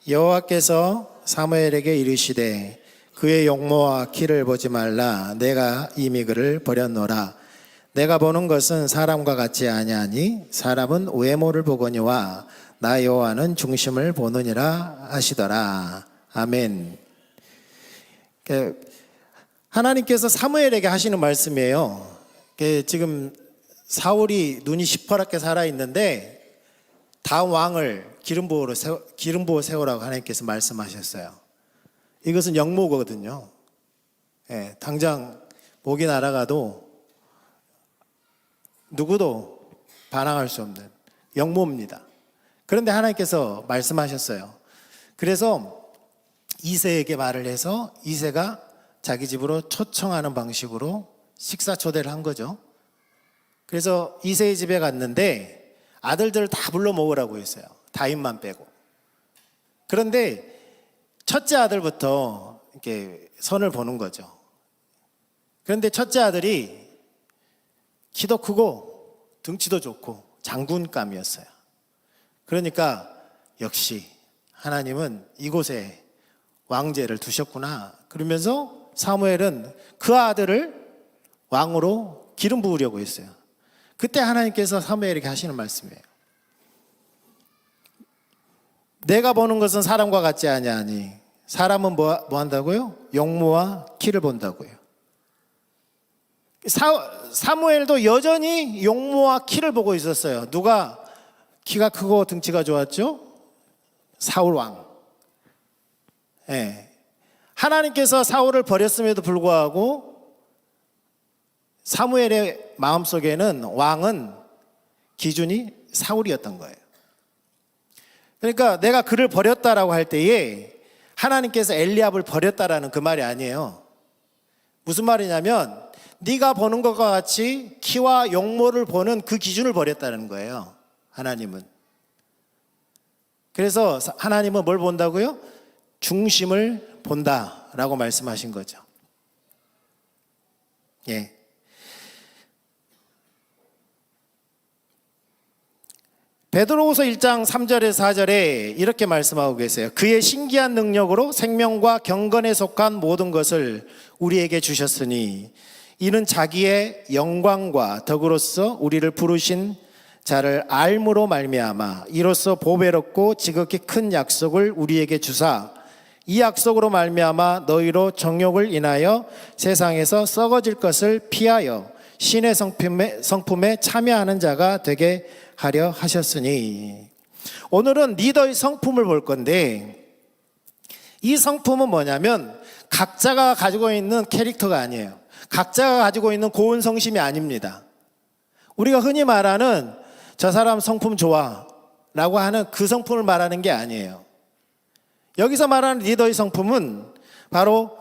여호와께서 사무엘에게 이르시되 그의 용모와 키를 보지 말라. 내가 이미 그를 버렸노라. 내가 보는 것은 사람과 같지 아니하니 사람은 외모를 보거니와 나 여호와는 중심을 보느니라 하시더라. 아멘. 하나님께서 사무엘에게 하시는 말씀이에요. 지금 사울이 눈이 시퍼렇게 살아있는데 다음 왕을 기름 부어 세우라고 하나님께서 말씀하셨어요. 이것은 영모거든요. 당장 목이 날아가도 누구도 반항할 수 없는 영모입니다. 그런데 하나님께서 말씀하셨어요. 그래서 이새에게 말을 해서 이새가 자기 집으로 초청하는 방식으로 식사 초대를 한 거죠. 그래서 이새의 집에 갔는데 아들들을 다 불러 모으라고 했어요. 다윗만 빼고. 그런데 첫째 아들부터 이렇게 선을 보는 거죠. 그런데 첫째 아들이 키도 크고 등치도 좋고 장군감이었어요. 그러니까 역시 하나님은 이곳에 왕제를 두셨구나. 그러면서 사무엘은 그 아들을 왕으로 기름 부으려고 했어요. 그때 하나님께서 사무엘에게 하시는 말씀이에요. 내가 보는 것은 사람과 같지 아니하니 사람은 뭐 한다고요? 용모와 키를 본다고요. 사무엘도 여전히 용모와 키를 보고 있었어요. 누가 키가 크고 등치가 좋았죠? 사울 왕. 하나님께서 사울을 버렸음에도 불구하고 사무엘의 마음속에는 왕은 기준이 사울이었던 거예요. 그러니까 내가 그를 버렸다라고 할 때에 하나님께서 엘리압을 버렸다라는 그 말이 아니에요. 무슨 말이냐면 네가 보는 것과 같이 키와 용모를 보는 그 기준을 버렸다는 거예요. 하나님은. 그래서 하나님은 뭘 본다고요? 중심을 본다라고 말씀하신 거죠. 베드로후서 1장 3절에서 4절에 이렇게 말씀하고 계세요. 그의 신기한 능력으로 생명과 경건에 속한 모든 것을 우리에게 주셨으니 이는 자기의 영광과 덕으로서 우리를 부르신 자를 알므로 말미암아 이로써 보배롭고 지극히 큰 약속을 우리에게 주사 이 약속으로 말미암아 너희로 정욕을 인하여 세상에서 썩어질 것을 피하여 신의 성품에 참여하는 자가 되게 하려 하셨으니. 오늘은 리더의 성품을 볼 건데 이 성품은 뭐냐면 각자가 가지고 있는 캐릭터가 아니에요. 각자가 가지고 있는 고운 성심이 아닙니다. 우리가 흔히 말하는 저 사람 성품 좋아 라고 하는 그 성품을 말하는 게 아니에요. 여기서 말하는 리더의 성품은 바로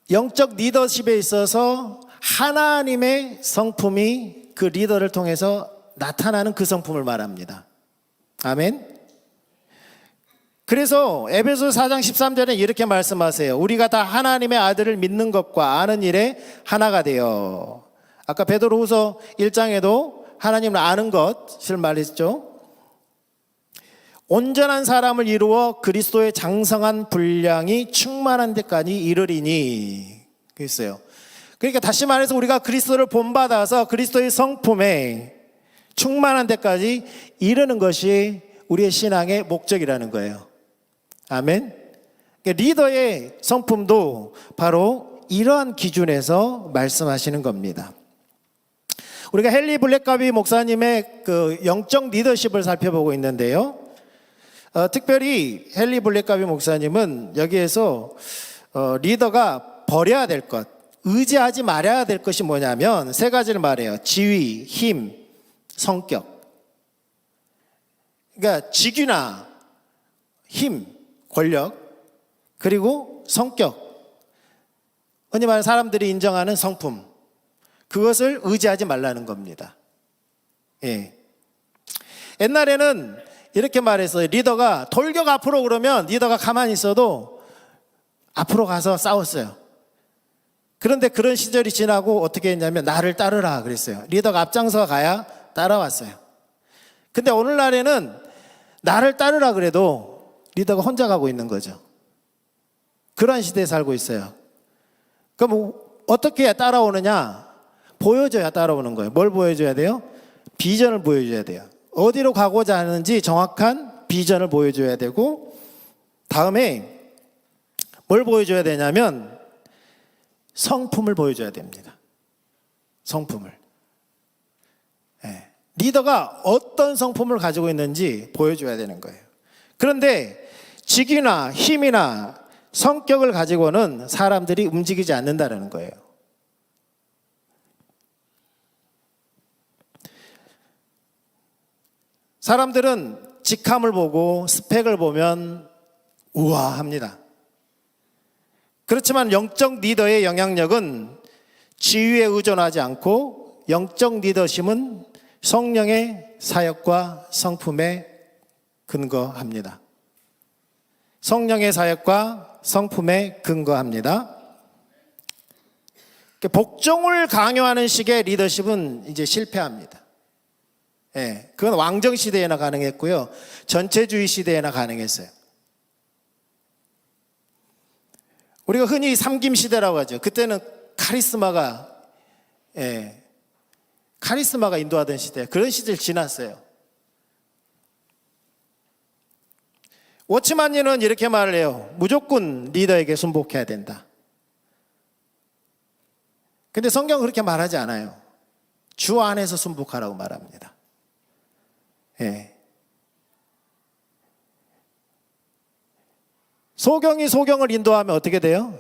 영적 리더십에 있어서 하나님의 성품이 그 리더를 통해서 나타나는 그 성품을 말합니다. 아멘. 그래서 에베소서 4장 13절에 이렇게 말씀하세요. 우리가 다 하나님의 아들을 믿는 것과 아는 일에 하나가 되어. 아까 베드로후서 1장에도 하나님을 아는 것을 말했죠. 온전한 사람을 이루어 그리스도의 장성한 분량이 충만한 데까지 이르리니. 그랬어요. 그러니까 다시 말해서 우리가 그리스도를 본받아서 그리스도의 성품에 충만한 데까지 이르는 것이 우리의 신앙의 목적이라는 거예요. 아멘. 그러니까 리더의 성품도 바로 이러한 기준에서 말씀하시는 겁니다. 우리가 헨리 블랙가비 목사님의 그 영적 리더십을 살펴보고 있는데요. 특별히 헨리 블랙가비 목사님은 여기에서 리더가 버려야 될 것, 의지하지 말아야 될 것이 뭐냐면 세 가지를 말해요. 지위, 힘, 성격. 그러니까 직위나 힘, 권력, 그리고 성격. 흔히 말하는 사람들이 인정하는 성품. 그것을 의지하지 말라는 겁니다. 옛날에는 이렇게 말했어요. 리더가 돌격 앞으로 그러면 리더가 가만히 있어도 앞으로 가서 싸웠어요. 그런데 그런 시절이 지나고 어떻게 했냐면 나를 따르라 그랬어요. 리더가 앞장서 가야 따라왔어요. 근데 오늘날에는 나를 따르라 그래도 리더가 혼자 가고 있는 거죠. 그러한 시대에 살고 있어요. 그럼 어떻게 해야 따라오느냐? 보여줘야 따라오는 거예요. 뭘 보여줘야 돼요? 비전을 보여줘야 돼요. 어디로 가고자 하는지 정확한 비전을 보여줘야 되고, 다음에 뭘 보여줘야 되냐면 성품을 보여줘야 됩니다. 성품을. 리더가 어떤 성품을 가지고 있는지 보여줘야 되는 거예요. 그런데 직위나 힘이나 성격을 가지고는 사람들이 움직이지 않는다는 거예요. 사람들은 직함을 보고 스펙을 보면 우아합니다. 그렇지만 영적 리더의 영향력은 지위에 의존하지 않고 영적 리더십은 성령의 사역과 성품에 근거합니다. 성령의 사역과 성품에 근거합니다. 복종을 강요하는 식의 리더십은 이제 실패합니다. 그건 왕정 시대에나 가능했고요. 전체주의 시대에나 가능했어요. 우리가 흔히 삼김 시대라고 하죠. 그때는 카리스마가 인도하던 시대, 그런 시대를 지났어요. 워치만니는 이렇게 말을 해요. 무조건 리더에게 순복해야 된다. 근데 성경은 그렇게 말하지 않아요. 주 안에서 순복하라고 말합니다. 소경이 소경을 인도하면 어떻게 돼요?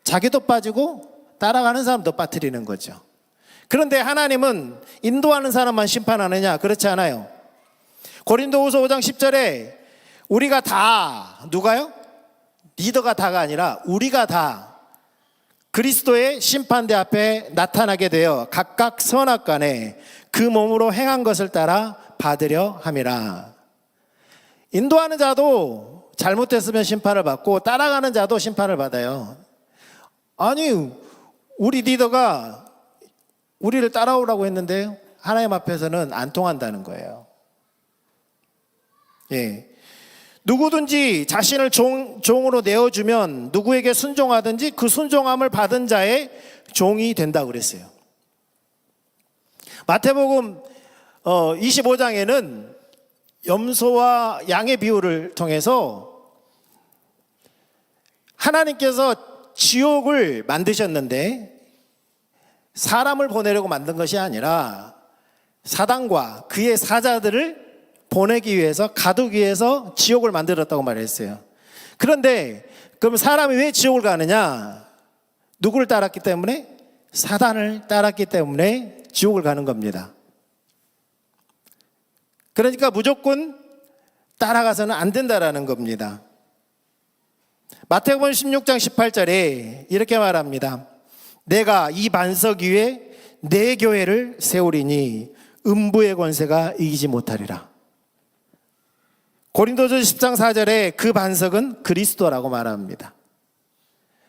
자기도 빠지고 따라가는 사람도 빠뜨리는 거죠. 그런데 하나님은 인도하는 사람만 심판하느냐? 그렇지 않아요. 고린도후서 5장 10절에 우리가 다, 누가요? 리더가 다가 아니라 우리가 다 그리스도의 심판대 앞에 나타나게 되어 각각 선악간에 그 몸으로 행한 것을 따라 받으려 함이라. 인도하는 자도 잘못됐으면 심판을 받고 따라가는 자도 심판을 받아요. 아니, 우리 리더가 우리를 따라오라고 했는데 하나님 앞에서는 안 통한다는 거예요. 누구든지 자신을 종으로 내어주면 누구에게 순종하든지 그 순종함을 받은 자의 종이 된다고 그랬어요. 마태복음 25장에는 염소와 양의 비유를 통해서 하나님께서 지옥을 만드셨는데 사람을 보내려고 만든 것이 아니라 사단과 그의 사자들을 보내기 위해서, 가두기 위해서 지옥을 만들었다고 말했어요. 그런데 그럼 사람이 왜 지옥을 가느냐? 누구를 따랐기 때문에? 사단을 따랐기 때문에 지옥을 가는 겁니다. 그러니까 무조건 따라가서는 안 된다라는 겁니다. 마태복음 16장 18절에 이렇게 말합니다. 내가 이 반석 위에 내 교회를 세우리니 음부의 권세가 이기지 못하리라. 고린도전 10장 4절에 그 반석은 그리스도라고 말합니다.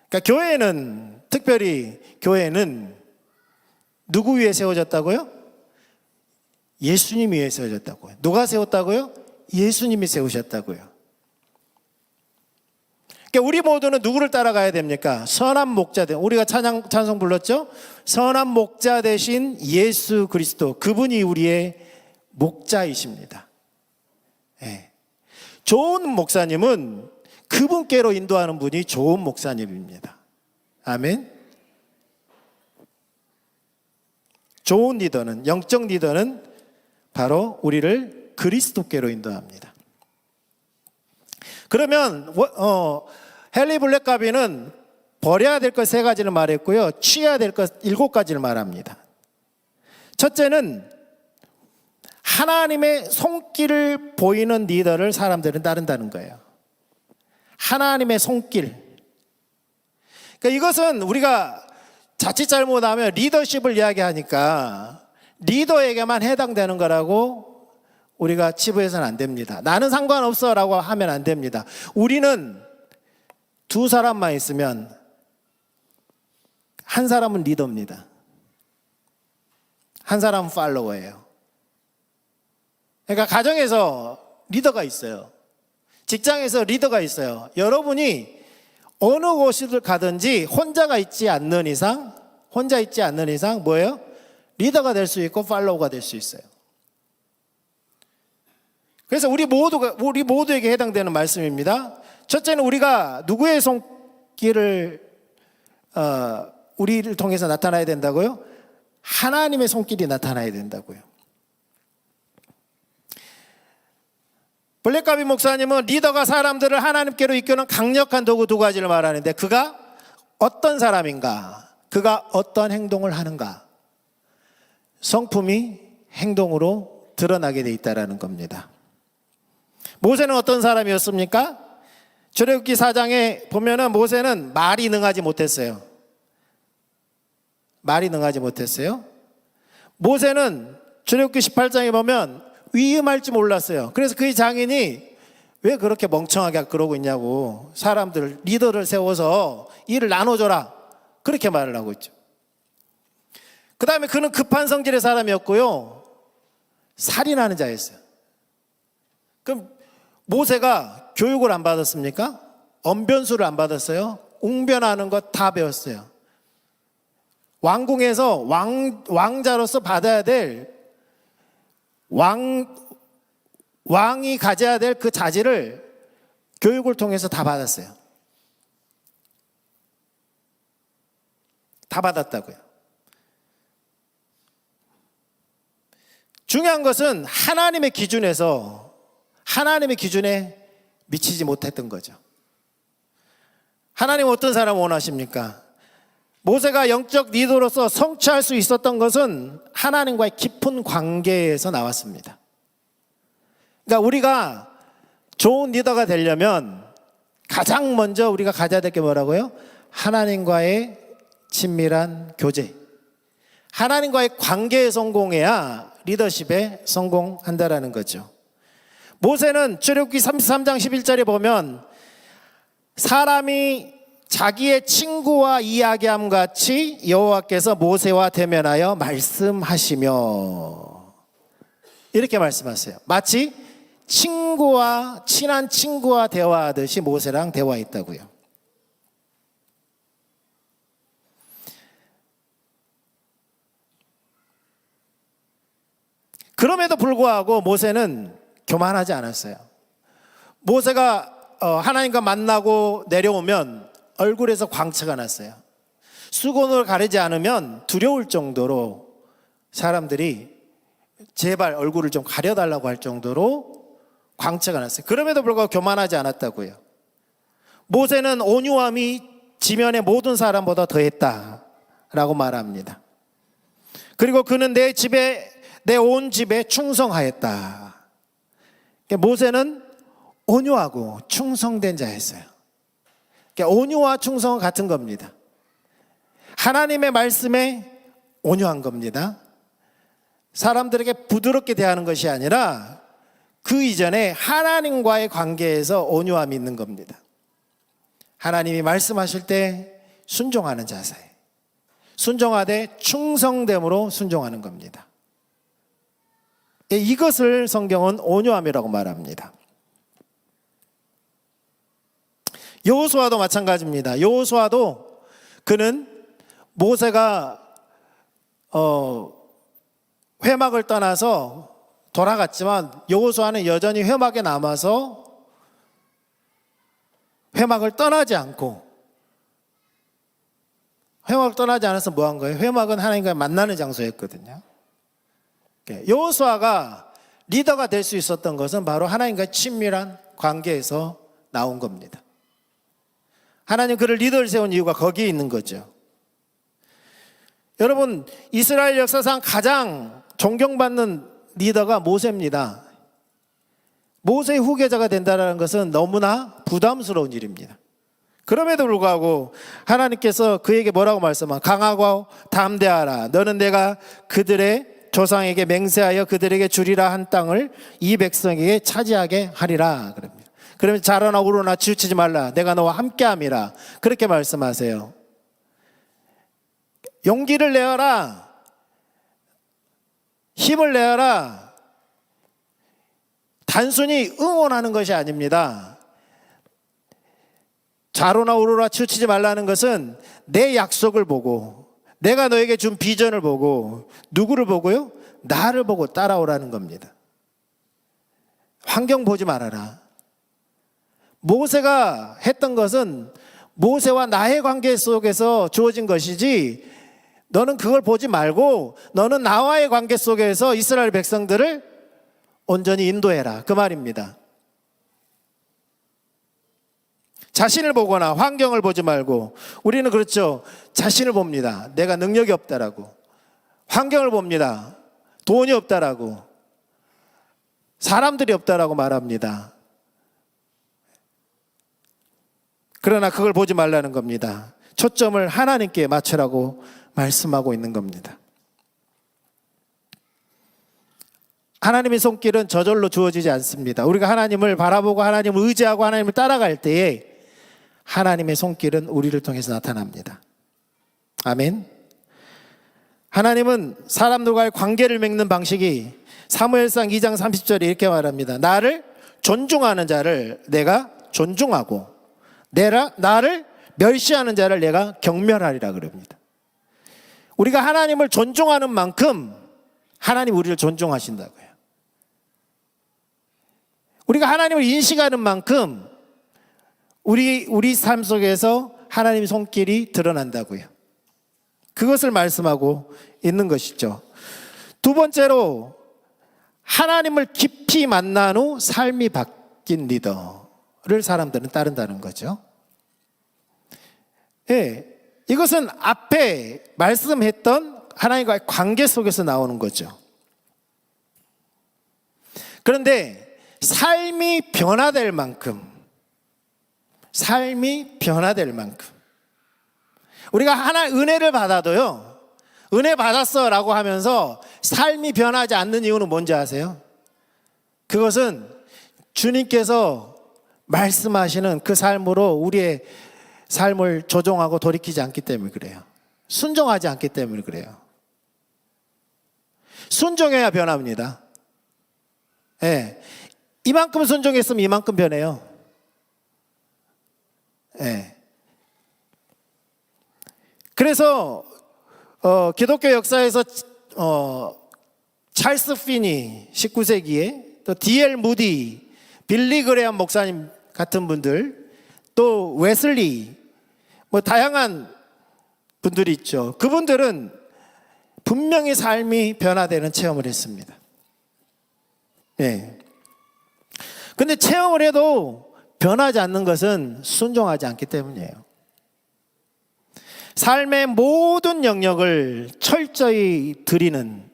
그러니까 교회는, 특별히 교회는 누구 위에 세워졌다고요? 예수님 위에 세워졌다고요. 누가 세웠다고요? 예수님이 세우셨다고요. 그러니까 우리 모두는 누구를 따라가야 됩니까? 선한 목자, 우리가 찬송 불렀죠? 선한 목자 대신 예수 그리스도, 그분이 우리의 목자이십니다. 좋은 목사님은 그분께로 인도하는 분이 좋은 목사님입니다. 아멘. 좋은 리더는, 영적 리더는 바로 우리를 그리스도께로 인도합니다. 그러면 헨리 블랙가비는 버려야 될 것 3가지를 말했고요, 취해야 될 것 7가지를 말합니다. 첫째는 하나님의 손길을 보이는 리더를 사람들은 따른다는 거예요. 하나님의 손길. 그러니까 이것은 우리가 자칫 잘못하면 리더십을 이야기하니까 리더에게만 해당되는 거라고 우리가 치부해서는 안 됩니다. 나는 상관없어 라고 하면 안 됩니다. 우리는 2사람만 있으면 한 사람은 리더입니다. 한 사람은 팔로워예요. 그러니까 가정에서 리더가 있어요. 직장에서 리더가 있어요. 여러분이 어느 곳을 가든지 혼자 있지 않는 이상 뭐예요? 리더가 될 수 있고 팔로우가 될 수 있어요. 그래서 우리 모두에게 해당되는 말씀입니다. 첫째는 우리가 누구의 손길을 우리를 통해서 나타나야 된다고요? 하나님의 손길이 나타나야 된다고요. 블랙가비 목사님은 리더가 사람들을 하나님께로 이끄는 강력한 도구 두 가지를 말하는데, 그가 어떤 사람인가, 그가 어떤 행동을 하는가, 성품이 행동으로 드러나게 돼 있다는 겁니다. 모세는 어떤 사람이었습니까? 출애굽기 4장에 보면은 모세는 말이 능하지 못했어요. 모세는 출애굽기 18장에 보면 위임할 줄 몰랐어요. 그래서 그의 장인이 왜 그렇게 멍청하게 그러고 있냐고, 사람들 리더를 세워서 일을 나눠줘라, 그렇게 말을 하고 있죠. 그 다음에 그는 급한 성질의 사람이었고요, 살인하는 자였어요. 그럼 모세가 교육을 안 받았습니까? 언변술을 안 받았어요? 웅변하는 것 다 배웠어요. 왕궁에서 왕자로서 받아야 될 왕이 가져야 될 그 자질을 교육을 통해서 다 받았어요. 다 받았다고요. 중요한 것은 하나님의 기준에 미치지 못했던 거죠. 하나님 어떤 사람 원하십니까? 모세가 영적 리더로서 성취할 수 있었던 것은 하나님과의 깊은 관계에서 나왔습니다. 그러니까 우리가 좋은 리더가 되려면 가장 먼저 우리가 가져야 될 게 뭐라고요? 하나님과의 친밀한 교제, 하나님과의 관계에 성공해야 리더십에 성공한다라는 거죠. 모세는 출애굽기 33장 11절에 보면 사람이 자기의 친구와 이야기함 같이 여호와께서 모세와 대면하여 말씀하시며, 이렇게 말씀하세요. 마치 친한 친구와 대화하듯이 모세랑 대화했다고요. 그럼에도 불구하고 모세는 교만하지 않았어요. 모세가 하나님과 만나고 내려오면 얼굴에서 광채가 났어요. 수건을 가리지 않으면 두려울 정도로 사람들이 제발 얼굴을 좀 가려달라고 할 정도로 광채가 났어요. 그럼에도 불구하고 교만하지 않았다고요. 모세는 온유함이 지면의 모든 사람보다 더했다라고 말합니다. 그리고 그는 내 온 집에 충성하였다. 모세는 온유하고 충성된 자였어요. 온유와 충성은 같은 겁니다. 하나님의 말씀에 온유한 겁니다. 사람들에게 부드럽게 대하는 것이 아니라 그 이전에 하나님과의 관계에서 온유함이 있는 겁니다. 하나님이 말씀하실 때 순종하는 자세, 순종하되 충성됨으로 순종하는 겁니다. 이것을 성경은 온유함이라고 말합니다. 여호수아도 마찬가지입니다. 여호수아도 그는 모세가 회막을 떠나서 돌아갔지만 여호수아는 여전히 회막에 남아서 회막을 떠나지 않아서 뭐 한 거예요? 회막은 하나님과 만나는 장소였거든요. 여호수아가 리더가 될 수 있었던 것은 바로 하나님과 친밀한 관계에서 나온 겁니다. 하나님 그를 리더를 세운 이유가 거기에 있는 거죠. 여러분, 이스라엘 역사상 가장 존경받는 리더가 모세입니다. 모세의 후계자가 된다는 것은 너무나 부담스러운 일입니다. 그럼에도 불구하고 하나님께서 그에게 뭐라고 말씀하면 강하고 담대하라. 너는 내가 그들의 조상에게 맹세하여 그들에게 주리라 한 땅을 이 백성에게 차지하게 하리라. 그러면 자라나 우러나 치우치지 말라. 내가 너와 함께함이라. 그렇게 말씀하세요. 용기를 내어라. 힘을 내어라. 단순히 응원하는 것이 아닙니다. 좌로나 우로나 치우치지 말라는 것은 내 약속을 보고 내가 너에게 준 비전을 보고 누구를 보고요? 나를 보고 따라오라는 겁니다. 환경 보지 말아라. 모세가 했던 것은 모세와 나의 관계 속에서 주어진 것이지 너는 그걸 보지 말고 너는 나와의 관계 속에서 이스라엘 백성들을 온전히 인도해라. 그 말입니다. 자신을 보거나 환경을 보지 말고 우리는 그렇죠. 자신을 봅니다. 내가 능력이 없다라고. 환경을 봅니다. 돈이 없다라고. 사람들이 없다라고 말합니다. 그러나 그걸 보지 말라는 겁니다. 초점을 하나님께 맞추라고 말씀하고 있는 겁니다. 하나님의 손길은 저절로 주어지지 않습니다. 우리가 하나님을 바라보고 하나님을 의지하고 하나님을 따라갈 때에 하나님의 손길은 우리를 통해서 나타납니다. 아멘. 하나님은 사람들과의 관계를 맺는 방식이 사무엘상 2장 30절에 이렇게 말합니다. 나를 존중하는 자를 내가 존중하고 나를 멸시하는 자를 내가 경멸하리라 그럽니다. 우리가 하나님을 존중하는 만큼 하나님 우리를 존중하신다고요. 우리가 하나님을 인식하는 만큼 우리 삶 속에서 하나님의 손길이 드러난다고요. 그것을 말씀하고 있는 것이죠. 두 번째로 하나님을 깊이 만난 후 삶이 바뀐 리더를 사람들은 따른다는 거죠. 예, 이것은 앞에 말씀했던 하나님과의 관계 속에서 나오는 거죠. 그런데 삶이 변화될 만큼 우리가 하나 은혜를 받아도요, 은혜 받았어 라고 하면서 삶이 변하지 않는 이유는 뭔지 아세요? 그것은 주님께서 말씀하시는 그 삶으로 우리의 삶을 조종하고 돌이키지 않기 때문에 그래요. 순종하지 않기 때문에 그래요. 순종해야 변합니다. 예. 이만큼 순종했으면 이만큼 변해요. 예. 그래서 기독교 역사에서 찰스 피니 19세기에 또 D.L. 무디, 빌리 그레엄 목사님 같은 분들, 또 웨슬리, 다양한 분들이 있죠. 그분들은 분명히 삶이 변화되는 체험을 했습니다. 예. 근데 체험을 해도 변하지 않는 것은 순종하지 않기 때문이에요. 삶의 모든 영역을 철저히 드리는,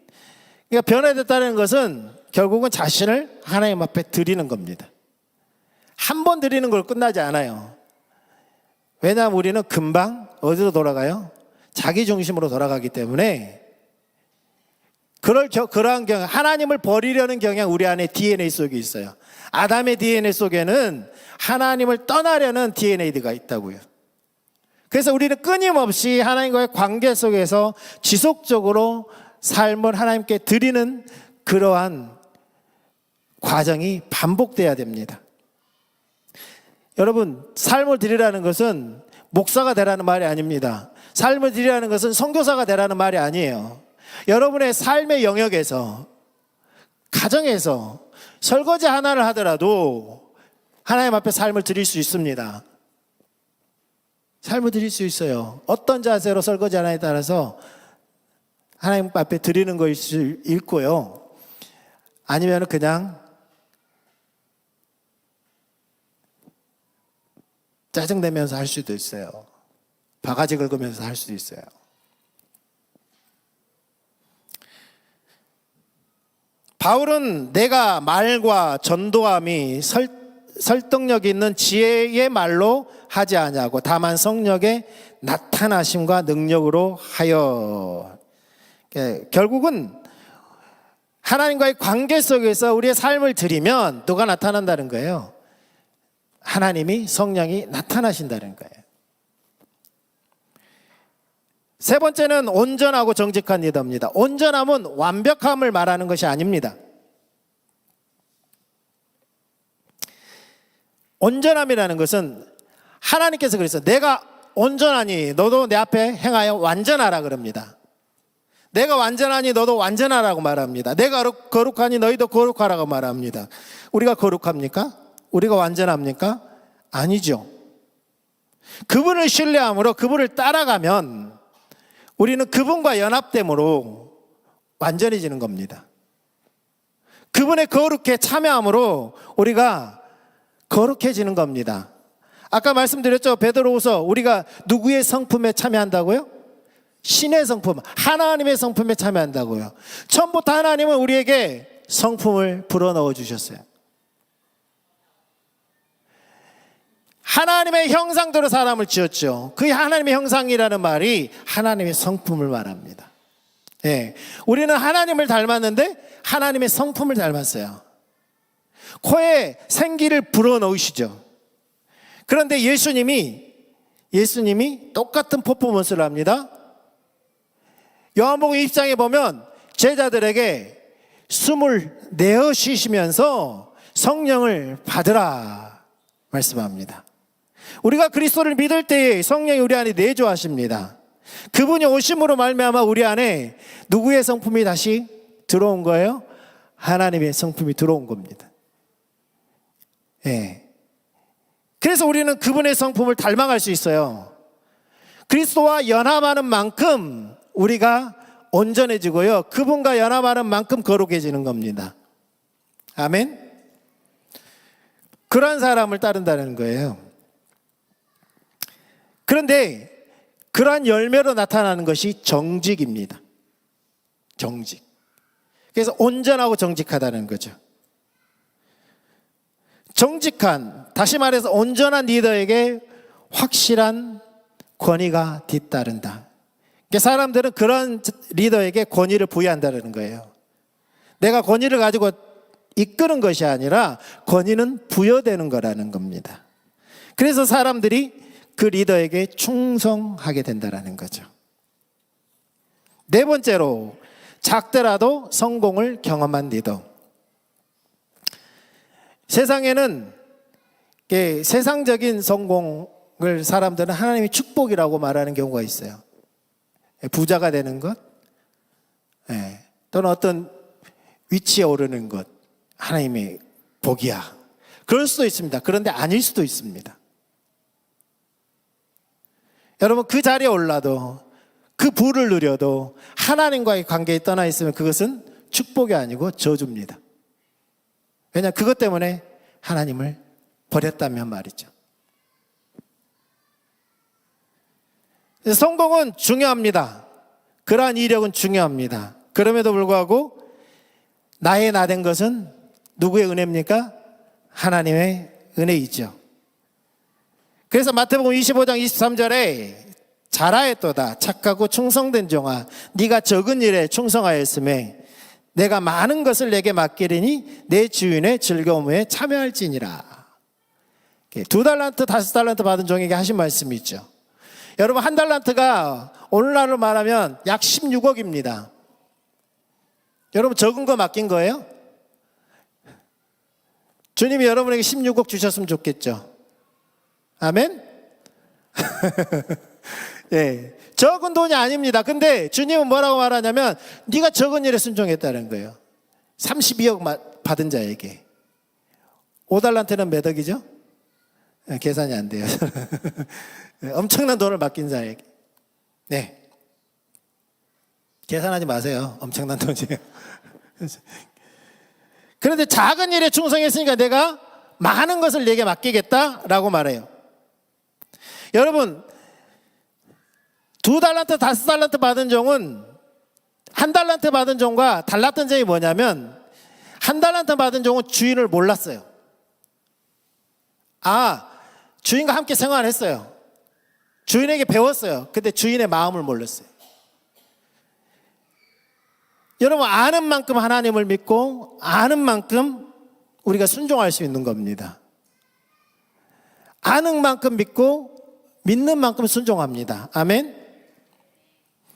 그러니까 변화됐다는 것은 결국은 자신을 하나님 앞에 드리는 겁니다. 한 번 드리는 걸 끝나지 않아요. 왜냐하면 우리는 금방 어디로 돌아가요? 자기 중심으로 돌아가기 때문에 그러한 경향, 하나님을 버리려는 경향 우리 안에 DNA 속에 있어요. 아담의 DNA 속에는 하나님을 떠나려는 DNA가 있다고요. 그래서 우리는 끊임없이 하나님과의 관계 속에서 지속적으로 삶을 하나님께 드리는 그러한 과정이 반복돼야 됩니다. 여러분, 삶을 드리라는 것은 목사가 되라는 말이 아닙니다. 삶을 드리라는 것은 선교사가 되라는 말이 아니에요. 여러분의 삶의 영역에서, 가정에서 설거지 하나를 하더라도 하나님 앞에 삶을 드릴 수 있습니다. 삶을 드릴 수 있어요. 어떤 자세로 설거지 하나에 따라서 하나님 앞에 드리는 것일 수 있고요. 아니면 그냥 짜증내면서 할 수도 있어요. 바가지 긁으면서 할 수도 있어요. 바울은 내가 말과 전도함이 설득력 있는 지혜의 말로 하지 아니하고 다만 성령의 나타나심과 능력으로 하여, 결국은 하나님과의 관계 속에서 우리의 삶을 드리면 누가 나타난다는 거예요? 하나님이, 성령이 나타나신다는 거예요. 세 번째는 온전하고 정직한 리더입니다. 온전함은 완벽함을 말하는 것이 아닙니다. 온전함이라는 것은 하나님께서 그랬어요. 내가 온전하니 너도 내 앞에 행하여 완전하라 그럽니다. 내가 완전하니 너도 완전하라고 말합니다. 내가 거룩하니 너희도 거룩하라고 말합니다. 우리가 거룩합니까? 우리가 완전합니까? 아니죠. 그분을 신뢰함으로 그분을 따라가면 우리는 그분과 연합됨으로 완전해지는 겁니다. 그분의 거룩에 참여함으로 우리가 거룩해지는 겁니다. 아까 말씀드렸죠. 베드로후서 우리가 누구의 성품에 참여한다고요? 신의 성품, 하나님의 성품에 참여한다고요. 처음부터 하나님은 우리에게 성품을 불어넣어 주셨어요. 하나님의 형상대로 사람을 지었죠. 그 하나님의 형상이라는 말이 하나님의 성품을 말합니다. 예, 우리는 하나님을 닮았는데 하나님의 성품을 닮았어요. 코에 생기를 불어넣으시죠. 그런데 예수님이 똑같은 퍼포먼스를 합니다. 요한복음 1장에 보면 제자들에게 숨을 내어 쉬시면서 성령을 받으라 말씀합니다. 우리가 그리스도를 믿을 때에 성령이 우리 안에 내주하십니다. 그분이 오심으로 말미암아 우리 안에 누구의 성품이 다시 들어온 거예요? 하나님의 성품이 들어온 겁니다. 예. 그래서 우리는 그분의 성품을 닮아갈 수 있어요. 그리스도와 연합하는 만큼 우리가 온전해지고요. 그분과 연합하는 만큼 거룩해지는 겁니다. 아멘. 그러한 사람을 따른다는 거예요. 그런데 그러한 열매로 나타나는 것이 정직입니다. 정직. 그래서 온전하고 정직하다는 거죠. 정직한, 다시 말해서 온전한 리더에게 확실한 권위가 뒤따른다. 사람들은 그런 리더에게 권위를 부여한다는 거예요. 내가 권위를 가지고 이끄는 것이 아니라 권위는 부여되는 거라는 겁니다. 그래서 사람들이 그 리더에게 충성하게 된다는 거죠. 네 번째로, 작더라도 성공을 경험한 리더. 세상에는 세상적인 성공을 사람들은 하나님의 축복이라고 말하는 경우가 있어요. 부자가 되는 것, 또는 어떤 위치에 오르는 것, 하나님의 복이야. 그럴 수도 있습니다. 그런데 아닐 수도 있습니다. 여러분, 그 자리에 올라도, 그 부를 누려도 하나님과의 관계에 떠나 있으면 그것은 축복이 아니고 저주입니다. 왜냐하면 그것 때문에 하나님을 버렸다면 말이죠. 성공은 중요합니다. 그러한 이력은 중요합니다. 그럼에도 불구하고 나의 나된 것은 누구의 은혜입니까? 하나님의 은혜이죠. 그래서 마태복음 25장 23절에 잘하였도다 착하고 충성된 종아, 네가 적은 일에 충성하였음에 내가 많은 것을 내게 맡기리니 내 주인의 즐거움에 참여할지니라. 2달란트 5달란트 받은 종에게 하신 말씀이 있죠. 여러분, 1달란트가 오늘날로 말하면 약 16억입니다. 여러분, 적은 거 맡긴 거예요? 주님이 여러분에게 16억 주셨으면 좋겠죠. 아멘? 예, 적은 돈이 아닙니다. 근데 주님은 뭐라고 말하냐면 네가 적은 일에 순종했다는 거예요. 32억 받은 자에게. 5달란트는 몇 억이죠? 계산이 안 돼요. 엄청난 돈을 맡긴 자에게. 네. 계산하지 마세요. 엄청난 돈이에요. 그런데 작은 일에 충성했으니까 내가 많은 것을 내게 맡기겠다라고 말해요. 여러분, 2달란트, 5달란트 받은 종은 1달란트 받은 종과 달랐던 점이 뭐냐면 1달란트 받은 종은 주인을 몰랐어요. 주인과 함께 생활했어요. 주인에게 배웠어요. 근데 주인의 마음을 몰랐어요. 여러분, 아는 만큼 하나님을 믿고 아는 만큼 우리가 순종할 수 있는 겁니다. 아는 만큼 믿고 믿는 만큼 순종합니다. 아멘.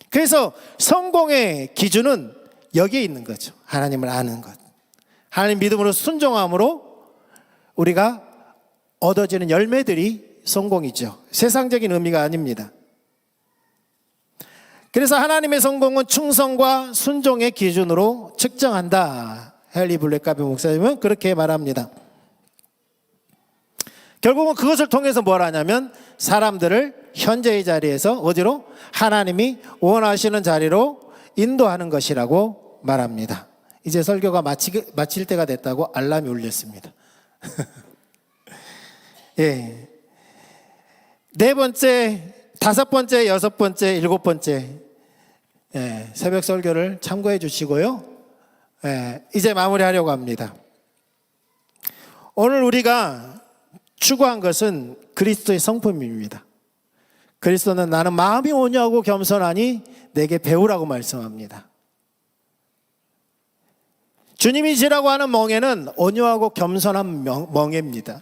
그래서 성공의 기준은 여기에 있는 거죠. 하나님을 아는 것. 하나님 믿음으로 순종함으로 우리가 얻어지는 열매들이 성공이죠. 세상적인 의미가 아닙니다. 그래서 하나님의 성공은 충성과 순종의 기준으로 측정한다. 헨리 블랙가비 목사님은 그렇게 말합니다. 결국은 그것을 통해서 뭘 하냐면 사람들을 현재의 자리에서 어디로? 하나님이 원하시는 자리로 인도하는 것이라고 말합니다. 이제 설교가 마칠 때가 됐다고 알람이 울렸습니다. 예. 네 번째, 다섯 번째, 여섯 번째, 일곱 번째, 예, 새벽 설교를 참고해 주시고요. 예, 이제 마무리하려고 합니다. 오늘 우리가 추구한 것은 그리스도의 성품입니다. 그리스도는 나는 마음이 온유하고 겸손하니 내게 배우라고 말씀합니다. 주님이 지라고 하는 멍에는 온유하고 겸손한 멍에입니다.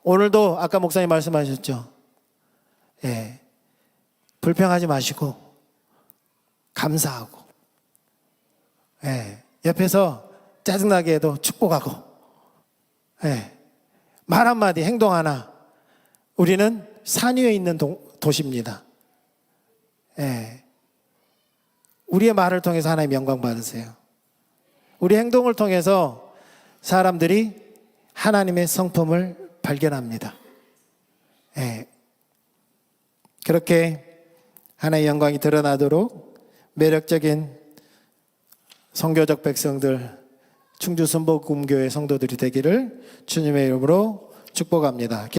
오늘도 아까 목사님 말씀하셨죠. 예, 불평하지 마시고 감사하고, 예, 옆에서 짜증나게 해도 축복하고, 예, 말 한마디 행동 하나. 우리는 산 위에 있는 도시입니다. 예, 우리의 말을 통해서 하나님 영광 받으세요. 우리 행동을 통해서 사람들이 하나님의 성품을 발견합니다. 예, 그렇게 하나님의 영광이 드러나도록 매력적인 선교적 백성들, 충주 순복음교회 성도들이 되기를 주님의 이름으로 축복합니다.